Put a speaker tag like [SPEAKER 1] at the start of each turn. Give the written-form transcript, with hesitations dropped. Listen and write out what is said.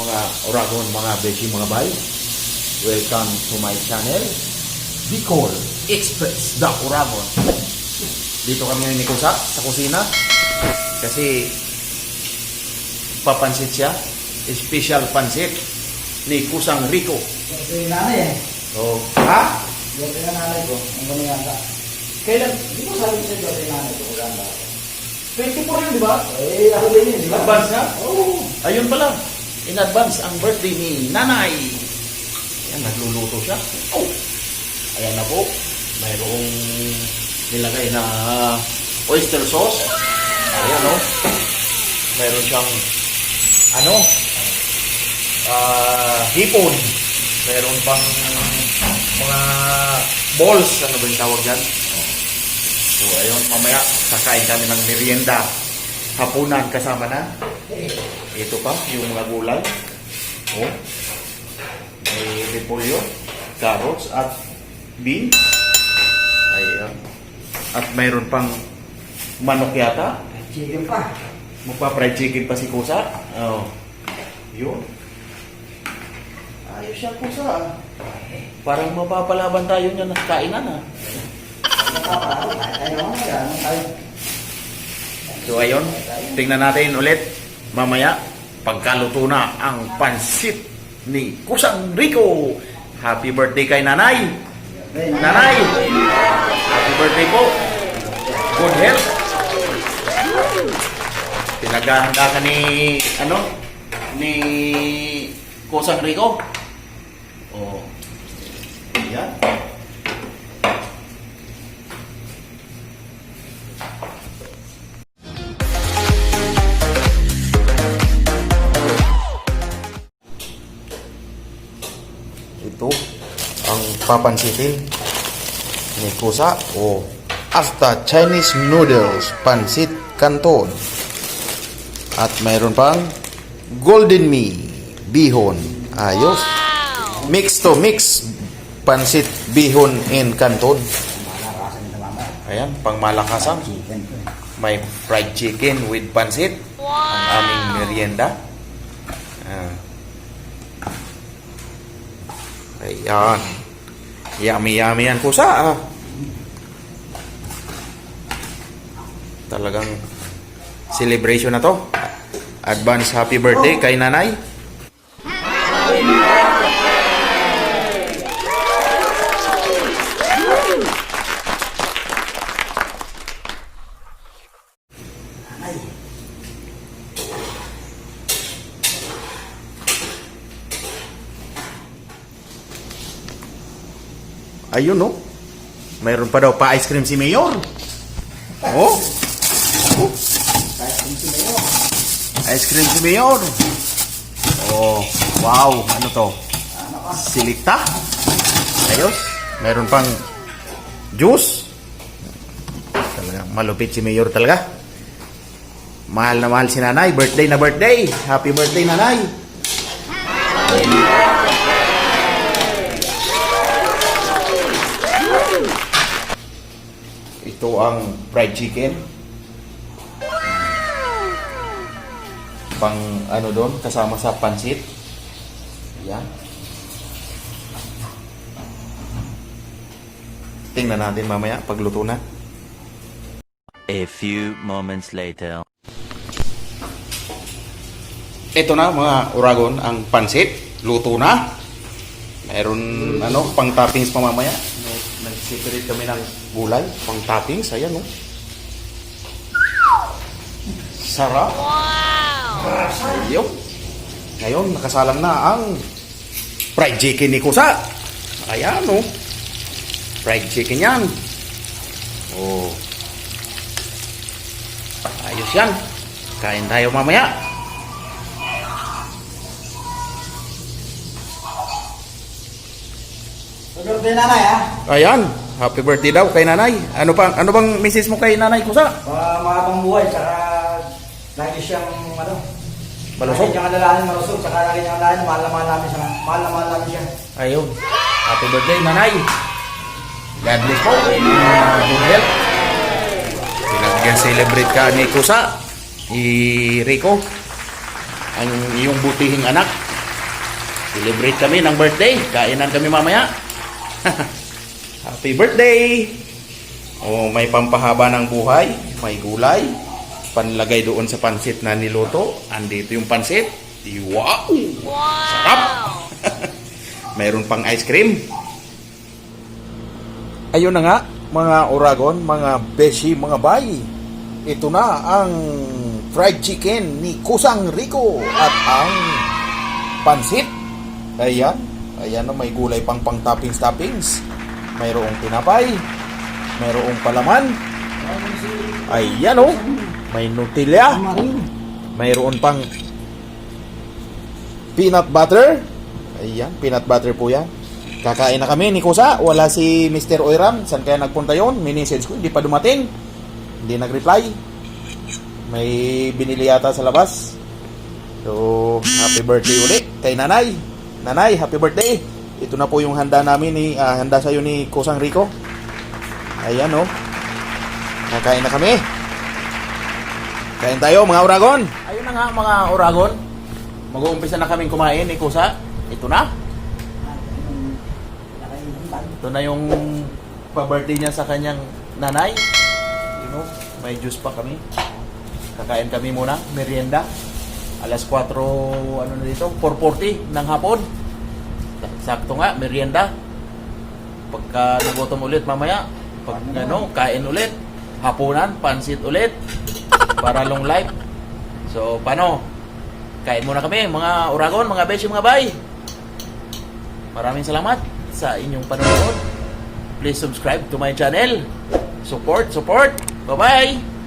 [SPEAKER 1] mga Oragon, mga Beshi, mga bay. Welcome to my channel, Bicol Express, The Oragon. Dito kami ngayon ni Kusa, sa kusina. Kasi papansit siya. Special pansit ni Kusang Rico.
[SPEAKER 2] Ito yung nanay eh.
[SPEAKER 1] So, ha?
[SPEAKER 2] Ito yung nanay ko. Ang gumiyanta. Kailan? Di mo sabi ko sa ito yung nanay ko.
[SPEAKER 1] 24 yun, di ba?
[SPEAKER 2] Eh, ako din yun, di ba?
[SPEAKER 1] Advance na?
[SPEAKER 2] Oo.
[SPEAKER 1] Ayun pala. In advance ang birthday ni Nanay. Ayan, nagluluto siya. Oh! Ayan na po. Mayroong nilagay na oyster sauce. Ayan o. Mayroon siyang hipon. Mayroon pang mga balls. Ano ba yung tawag dyan? So, ayun, mamaya kakain kami ng merienda. Hapunan kasama na. Ito pa, yung mga gulay. Oh. May repolyo, carrots, at beans. Ayan. At mayroon pang manok yata.
[SPEAKER 2] Chicken pa.
[SPEAKER 1] Magpa-fried chicken pa si Kusa. Oh. Yun. Ayos siya, Kusa. Parang mapapalaban tayo niya ng kainan, ha? So ayun, tingnan natin ulit mamaya pagkaluto na ang pansit ni Kusang Rico. Happy birthday kay Nanay. Nanay, happy birthday po. Good health. Pinaghahanda ka ni Kusang Rico. Oh. Yan. Ito ang papansitin ni Kusa o Asta Chinese Noodles Pansit Canton. At mayroon pang Golden Me Bihon. Ayos. Mix to mix pansit bihon in Canton. Ayan, pang malakasan. May fried chicken with pansit. Ang aming merienda. Ayan. Yummy yan, Kusa. Talagang celebration na to. Advance happy birthday kay Nanay. Ayun, no? Mayroon pa daw pa ice cream si Mayor. Oh. Ice cream si Mayor. Oh, wow. Ano to? Silikta. Ayos. Mayroon pang juice. Talagang malupit si Mayor talaga. Mahal na mahal si Nanay. Birthday na birthday. Happy birthday, Nanay. Ito ang fried chicken. Pang doon, kasama sa pansit. Yan. Tingnan natin mamaya pagluto na.
[SPEAKER 3] A few moments later.
[SPEAKER 1] Ito na mga Oragon, ang pansit. Luto na. Mayroon pang toppings pa mamaya. Nag-separate kami ng gulay, pang toppings. Ayan, no? Sarap. Wow! Ngayon, nakasalang na ang fried chicken ni Kusa. Ayan, no? Fried chicken yan. Oh. Ayos yan. Kain tayo mamaya.
[SPEAKER 2] Birthday nanay ha.
[SPEAKER 1] Ayan, happy birthday daw kay Nanay. Ano bang message mo kay Nanay, Kusa?
[SPEAKER 2] Mahabang buhay, saka lagi siyang
[SPEAKER 1] Malusog?
[SPEAKER 2] Lagi siyang alalahanin, malusog, saka lagi siyang alalahanin, mahal na mahal namin siya. Mahal na mahal namin siya.
[SPEAKER 1] Ayun. Happy birthday, Nanay. God bless po. Good health. Pinag-celebrate ka ni Kusa, Rico, ang iyong butihing anak. Celebrate kami ng birthday. Kainan kami mamaya. Happy birthday! Oh, may pampahaba ng buhay. May gulay. Panlagay doon sa pansit na niluto. Andito yung pansit. Wow! Sarap! Mayroon pang ice cream. Ayun na nga, mga Oragon, mga beshi, mga bay. Ito na ang fried chicken ni Kusang Rico at ang pansit. Ayan, ayan na, may gulay pang toppings. Mayroong tinapay, mayroong palaman. Ayan oh, may Nutella. Mayroon pang peanut butter. Ayan, peanut butter po yan. Kakain na kami ni Kusa. Wala si Mr. Oiram. Saan kaya nagpunta yon? Minisage ko, hindi pa dumating. Hindi nag-reply. May binili yata sa labas. So, happy birthday ulit kay Nanay. Nanay, happy birthday. Ito na po yung handa namin handa sa'yo ni Kusang Rico. Ayan oh. Kakain na kami. Kain tayo mga Oragon. Ayun na nga mga Oragon. Mag-uumpisa na kaming kumain ni Kusa. Ito na. Ito na yung pa-birthday niya sa kanyang nanay. You know, may juice pa kami. Kakain kami muna, merienda. Alas 4, ano na dito, 4:40 ng hapon. Sakto nga, merienda. Pagka nagutom ulit mamaya, pag kain ulit, hapunan, pansit ulit, para long life. So, paano? Kain muna kami, mga Oragon, mga beshi, mga bay. Maraming salamat sa inyong panonood. Please subscribe to my channel. Support. Bye-bye!